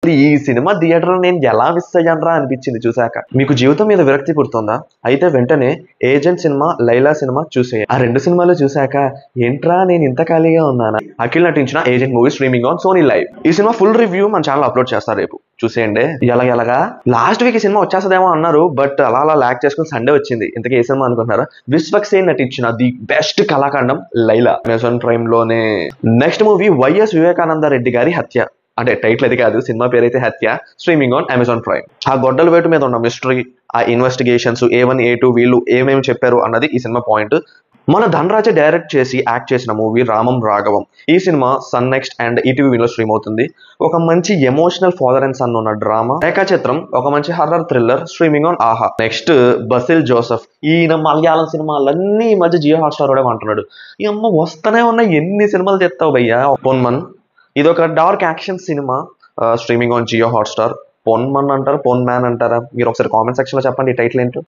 ఈ cinema theatre నేను ఎలా మిస్ అయ్యానరా అనిపించింది చూసాక. మీకు జీవితం మీద విరక్తి పుడుతుందా? అయితే వెంటనే ఏజెంట్ సినిమా, లైలా సినిమా చూసేయండి. ఆ 2 సినిమాలు చూసాక ఏంట్రా నేను ఇంత ఖాళీగా ఉన్నానా. అఖిల్ నటించిన agent movie streaming on Sony Live. ఈ సినిమా ఫుల్ రివ్యూ మన ఛానల్ అప్లోడ్ చేస్తారు రేపు, చూసేయండి. ఎలాగా లాస్ట్ వీక్ ఈ సినిమా వచ్చేస్తుందేమో అన్నారు, బట్ అలా ల్యాక్ చేసుకుని సండే వచ్చింది. ఇంతకీ ఏ సినిమా అనుకుంటున్నారా? విశ్వక్సేన్ నటించిన ది బెస్ట్ కళాఖండం లైలా, అమెజాన్ ప్రైమ్ లోనే. Next movie YS Vivekananda Reddy గారి హత్య, అంటే టైటిల్ అది కాదు, సినిమా పేరైతే హత్య, స్ట్రీమింగ్ ఆన్ అమెజాన్ ప్రైమ్. ఆ గొడ్డల వేటు మీద ఉన్న మిస్టరీ, ఆ ఇన్వెస్టిగేషన్స్, A1 A2 వీళ్ళు ఏమేమి చెప్పారు అన్నది ఈ సినిమా పాయింట్. మన ధనరాజ డైరెక్ట్ చేసి యాక్ట్ చేసిన మూవీ రామం రాఘవం. ఈ సినిమా సన్ నెక్స్ట్ అండ్ ఈటీవీలో స్ట్రీమ్ అవుతుంది. ఒక మంచి ఎమోషనల్ ఫాదర్ అండ్ సన్ ఉన్న డ్రామా రేఖాచిత్రం, ఒక మంచి హర్రర్ థ్రిల్లర్, స్ట్రీమింగ్ ఆన్ ఆహా. నెక్స్ట్ బసిల్ జోసెఫ్, ఈయన మలయాళం సినిమాలన్నీ ఈ మధ్య జియో హాట్స్టార్ కూడా అంటున్నాడు. ఈ అమ్మ వస్తూనే ఉన్నాయి, ఎన్ని సినిమాలు తెస్తావు భయ్యా. పొన్మన్, ఇది ఒక dark action cinema, streaming on Jio Hotstar. Ponman అంటారా పొన్ మ్యాన్ అంటారా? మీరు ఒకసారి కామెంట్ సెక్షన్ లో చెప్పండి ఈ టైటిల్ ఏంటో.